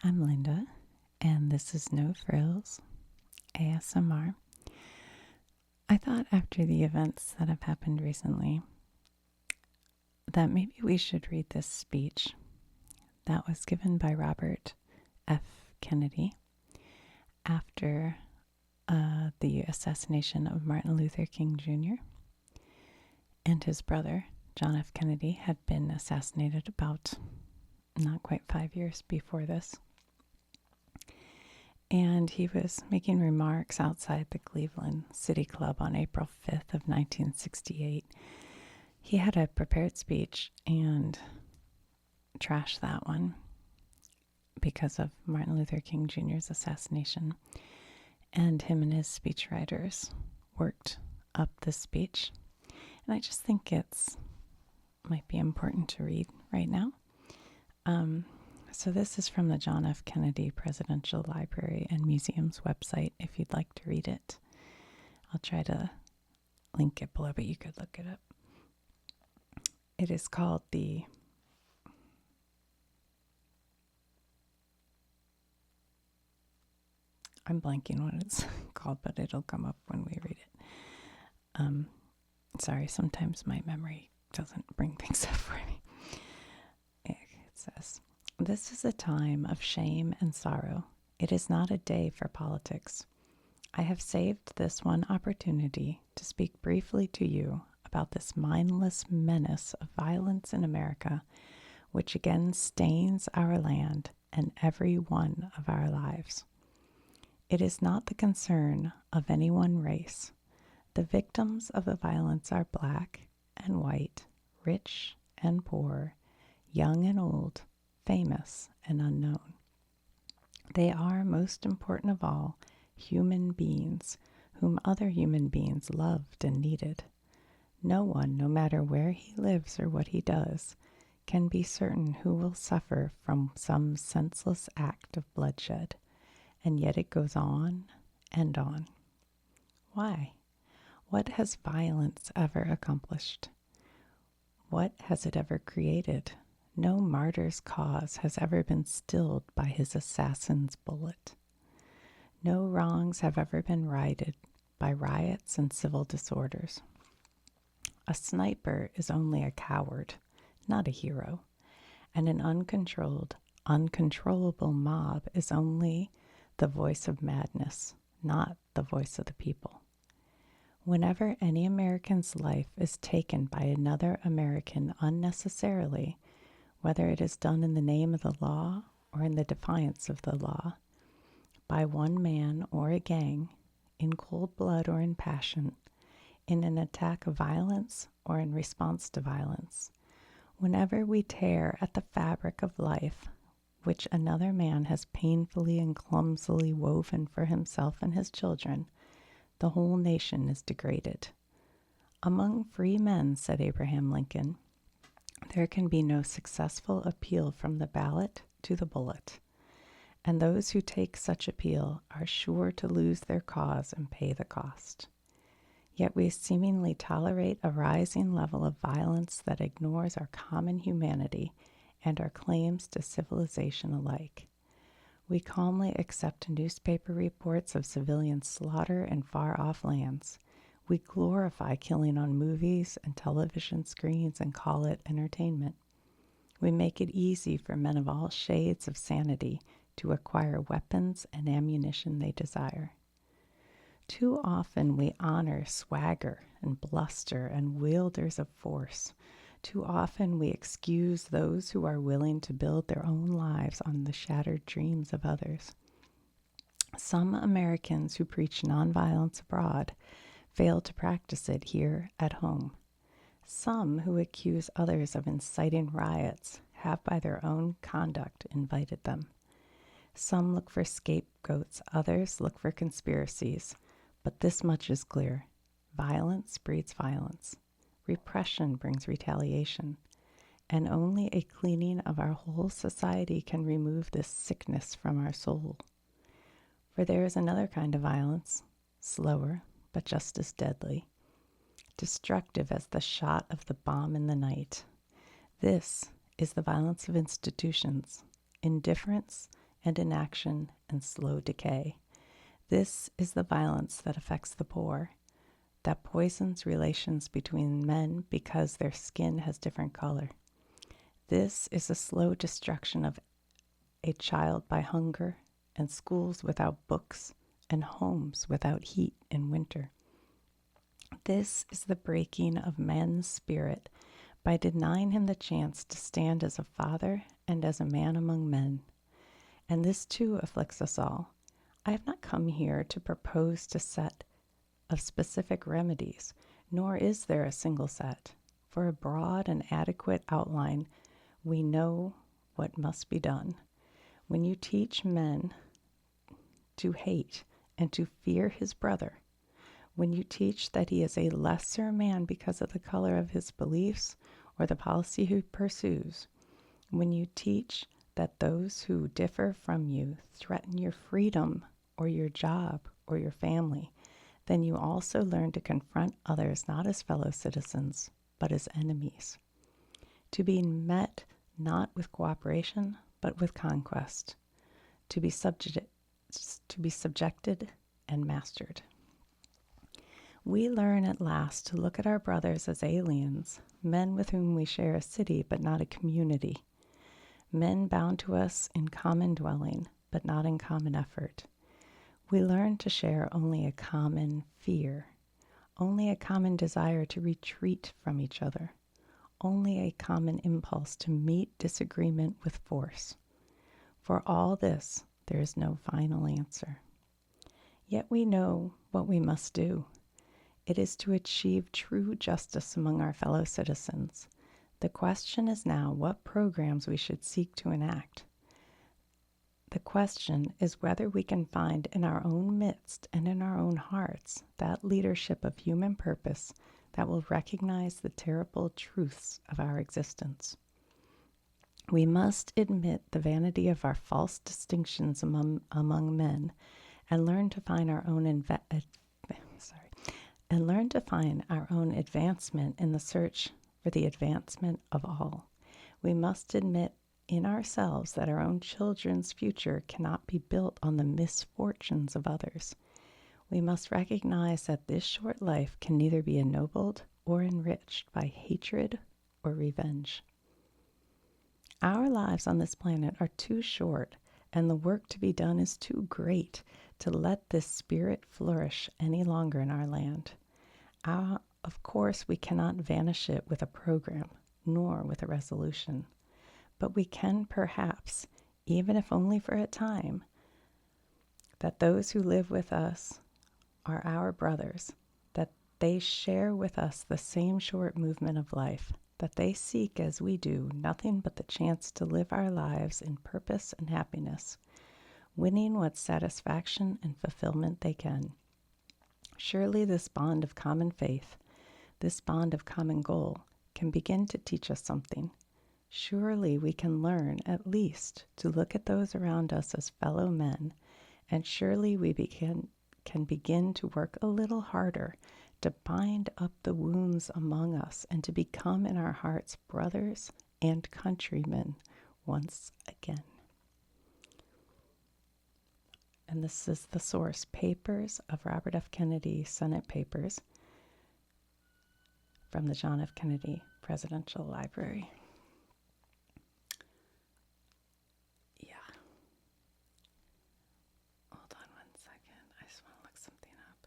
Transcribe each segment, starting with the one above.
I'm Linda, and this is No Frills ASMR. I thought after the events that have happened recently that maybe we should read this speech that was given by Robert F. Kennedy after the assassination of Martin Luther King Jr. and his brother, John F. Kennedy, had been assassinated about not quite 5 years before this. And he was making remarks outside the Cleveland City Club on April 5th of 1968. He had a prepared speech and trashed that one because of Martin Luther King Jr.'s assassination. And him and his speechwriters worked up the speech. And I just think it's might be important to read right now. So this is from the John F. Kennedy Presidential Library and Museum's website if you'd like to read it. I'll try to link it below, but you could look it up. It is called I'm blanking what it's called, but it'll come up when we read it. Sorry, sometimes my memory doesn't bring things up for me. It says, "This is a time of shame and sorrow. It is not a day for politics. I have saved this one opportunity to speak briefly to you about this mindless menace of violence in America, which again stains our land and every one of our lives. It is not the concern of any one race. The victims of the violence are black and white, rich and poor, young and old, famous and unknown. They are, most important of all, human beings whom other human beings loved and needed. No one, no matter where he lives or what he does, can be certain who will suffer from some senseless act of bloodshed, and yet it goes on and on. Why? What has violence ever accomplished? What has it ever created? No martyr's cause has ever been stilled by his assassin's bullet. No wrongs have ever been righted by riots and civil disorders. A sniper is only a coward, not a hero, and an uncontrollable mob is only the voice of madness, not the voice of the people. Whenever any American's life is taken by another American unnecessarily, whether it is done in the name of the law or in the defiance of the law, by one man or a gang, in cold blood or in passion, in an attack of violence or in response to violence, whenever we tear at the fabric of life which another man has painfully and clumsily woven for himself and his children, the whole nation is degraded. Among free men, said Abraham Lincoln, there can be no successful appeal from the ballot to the bullet, and those who take such appeal are sure to lose their cause and pay the cost. Yet we seemingly tolerate a rising level of violence that ignores our common humanity and our claims to civilization alike. We calmly accept newspaper reports of civilian slaughter in far-off lands. We glorify killing on movies and television screens and call it entertainment. We make it easy for men of all shades of sanity to acquire weapons and ammunition they desire. Too often we honor swagger and bluster and wielders of force. Too often we excuse those who are willing to build their own lives on the shattered dreams of others. Some Americans who preach nonviolence abroad fail to practice it here at home. Some who accuse others of inciting riots have by their own conduct invited them. Some look for scapegoats, others look for conspiracies. But this much is clear. Violence breeds violence. Repression brings retaliation. And only a cleaning of our whole society can remove this sickness from our soul. For there is another kind of violence, slower, but just as deadly, destructive as the shot of the bomb in the night. This is the violence of institutions, indifference, and inaction and slow decay. This is the violence that affects the poor, that poisons relations between men because their skin has different color. This is the slow destruction of a child by hunger, and schools without books, and homes without heat in winter. This is the breaking of man's spirit by denying him the chance to stand as a father and as a man among men. And this too afflicts us all. I have not come here to propose a set of specific remedies, nor is there a single set. For a broad and adequate outline, we know what must be done. When you teach men to hate and to fear his brother, when you teach that he is a lesser man because of the color of his beliefs or the policy he pursues, when you teach that those who differ from you threaten your freedom or your job or your family, then you also learn to confront others not as fellow citizens, but as enemies. To be met not with cooperation, but with conquest. To be subjected and mastered. We learn at last to look at our brothers as aliens, men with whom we share a city but not a community, men bound to us in common dwelling but not in common effort. We learn to share only a common fear, only a common desire to retreat from each other, only a common impulse to meet disagreement with force. For all this, there is no final answer. Yet we know what we must do. It is to achieve true justice among our fellow citizens. The question is now what programs we should seek to enact. The question is whether we can find in our own midst and in our own hearts that leadership of human purpose that will recognize the terrible truths of our existence. We must admit the vanity of our false distinctions among men and learn to find our own advancement in the search for the advancement of all. We must admit in ourselves that our own children's future cannot be built on the misfortunes of others. We must recognize that this short life can neither be ennobled or enriched by hatred or revenge. Our lives on this planet are too short, and the work to be done is too great to let this spirit flourish any longer in our land. Of course, we cannot vanish it with a program, nor with a resolution. But we can perhaps, even if only for a time, that those who live with us are our brothers, that they share with us the same short movement of life, that they seek, as we do, nothing but the chance to live our lives in purpose and happiness, winning what satisfaction and fulfillment they can. Surely this bond of common faith, this bond of common goal, can begin to teach us something. Surely we can learn, at least, to look at those around us as fellow men, and surely we can begin to work a little harder to bind up the wounds among us and to become in our hearts brothers and countrymen once again. And this is the source, Papers of Robert F. Kennedy, Senate Papers, from the John F. Kennedy Presidential Library. Yeah. Hold on one second. I just want to look something up.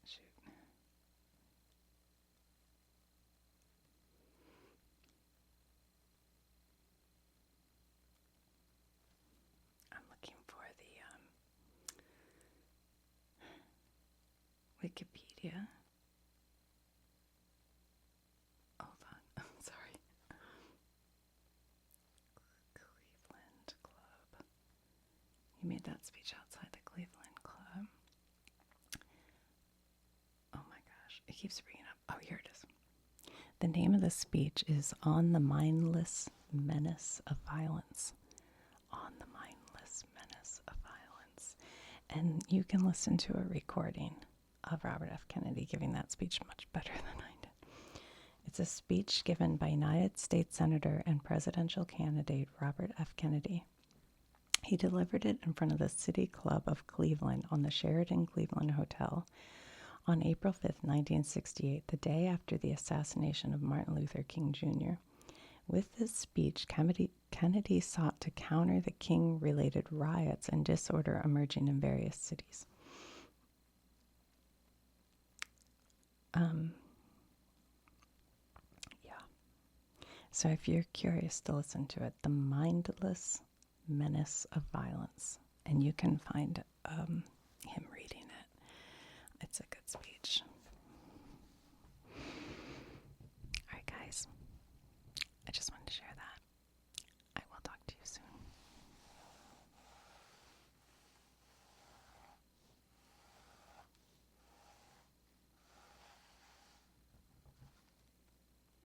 Shoot. I'm looking for the Wikipedia. Hold on. I'm sorry. Cleveland Club. You made that speech outside the Cleveland Club. Oh my gosh. It keeps bringing up. Oh, here it is. The name of the speech is On the Mindless Menace of Violence. on the mindless menace of violence. And you can listen to a recording of Robert F. Kennedy giving that speech much better than I did. It's a speech given by United States Senator and presidential candidate Robert F. Kennedy. He delivered it in front of the City Club of Cleveland on the Sheraton Cleveland Hotel on April 5th, 1968, the day after the assassination of Martin Luther King Jr. With this speech, Kennedy sought to counter the King-related riots and disorder emerging in various cities. So if you're curious to listen to it, The Mindless Menace of Violence, and you can find him reading it. It's a good speech.